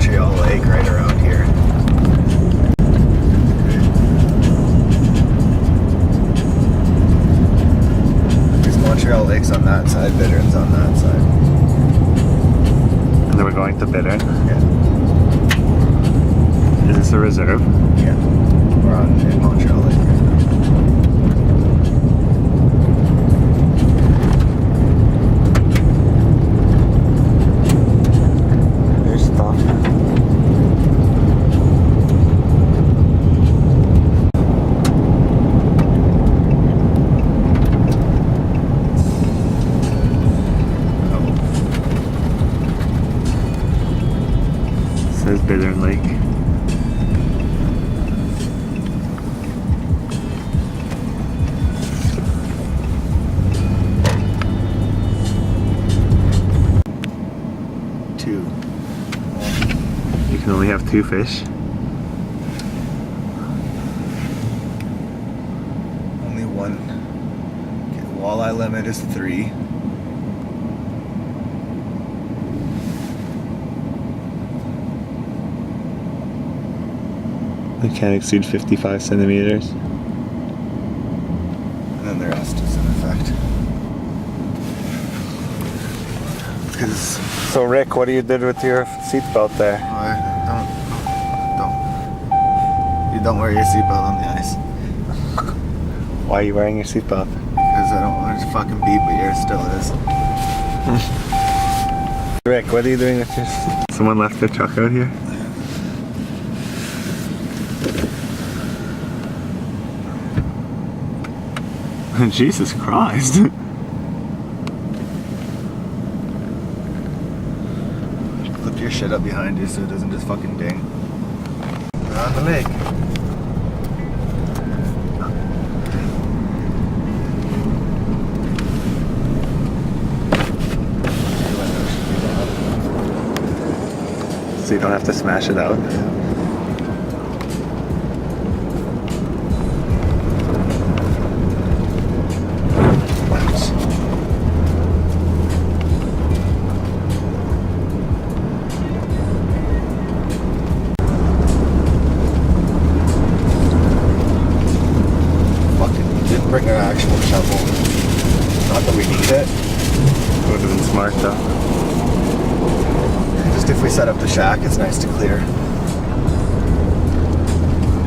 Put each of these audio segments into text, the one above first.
Montreal Lake right around here. There's Montreal Lake's on that side, Bittern's on that side. And then we're going to Bittern. Yeah. Is this a reserve? Yeah. We're on in Montreal Lake right now. There's stuff. Says Bittern Lake. Two. You can only have 2 fish. Only one. Okay, the walleye limit is 3. They can't exceed 55 centimeters. And then the rest is in effect. Because So Rick, what you did with your seatbelt there? you don't wear your seatbelt on the ice. Why are you wearing your seatbelt? Because I don't want it to fucking beep, but yours still is. Rick, what are you doing with your... Someone left their truck out here? Jesus Christ. Flip your shit up behind you so it doesn't just fucking ding. We're on the lake. So you don't have to smash it out. Bring an actual shovel. Not that we need it. Would have been smart though. Just if we set up the shack, it's nice to clear.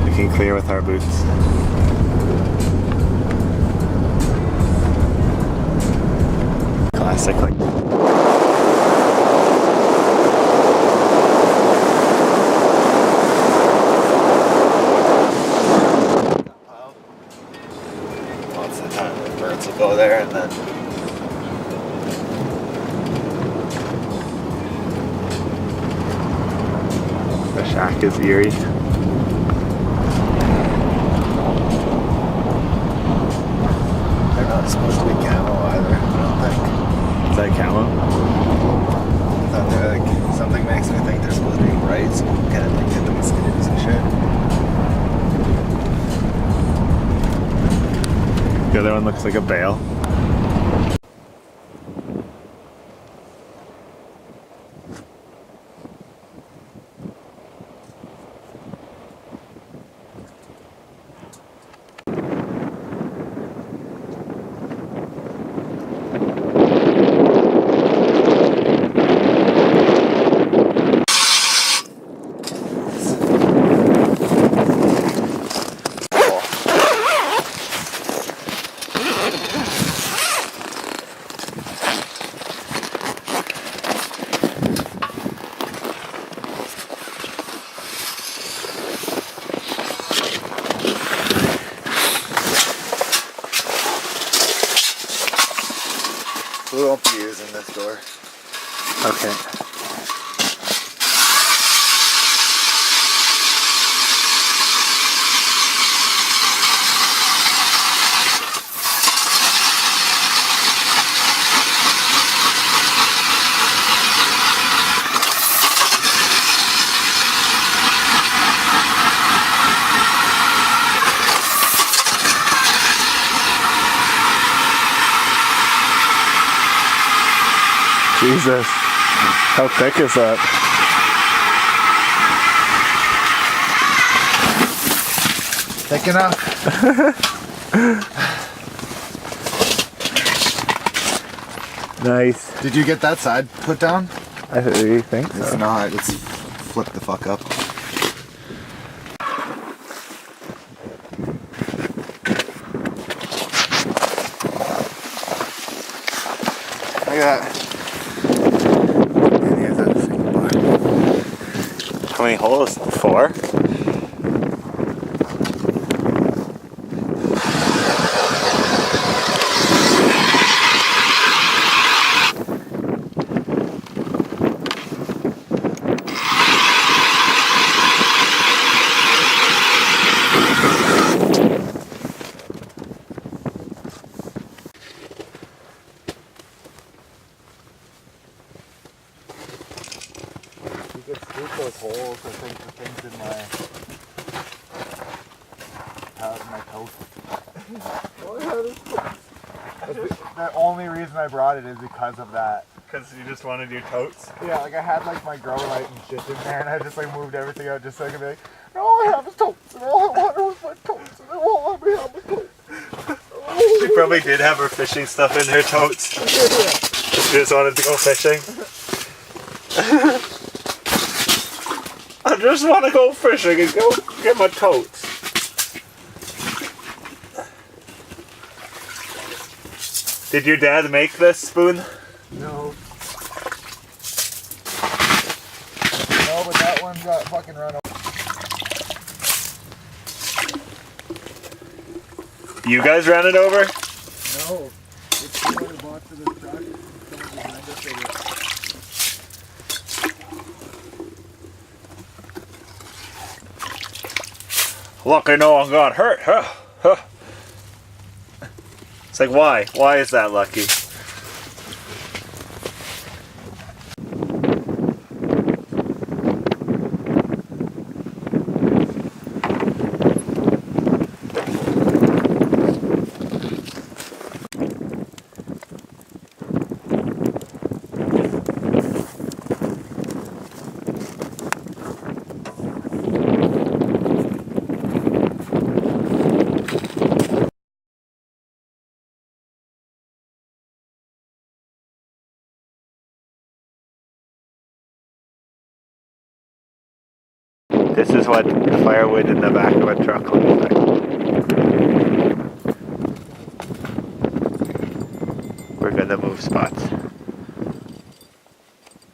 We can clear with our boots. Classic, like. Lots of time the birds will go there and then The shack is eerie. they're not supposed to be camo either, I don't think. Is that camo? I thought they're like, something makes me think they're supposed to be bright so you can't like get the mosquitoes and shit. The other one looks like a bale. We won't be using this door. Okay. Jesus. How thick is that? Thick enough? Nice. Did you get that side put down? I think It's so. not. It's flipped the fuck up. Look at that. Here's that single bar. How many holes? 4? You could scoop those holes, I think the things in my toast. The only reason I brought it is because of that. Because you just wanted your totes? Yeah, like I had like my grow light and shit in there and I just like moved everything out just so I could be like, all I have is totes and all I wanted was my totes and all I have was totes. She probably did have her fishing stuff in her totes. She just wanted to go fishing. I just want to go fishing and go get my totes. Did your dad make this spoon? No. No, but that one got fucking run over. You guys ran it over? No. It's the one I bought for this truck. Someone behind us over. Lucky no one got hurt, huh? Huh. It's like, why? Why is that lucky? This is what the firewood in the back of a truck looks like. We're gonna move spots.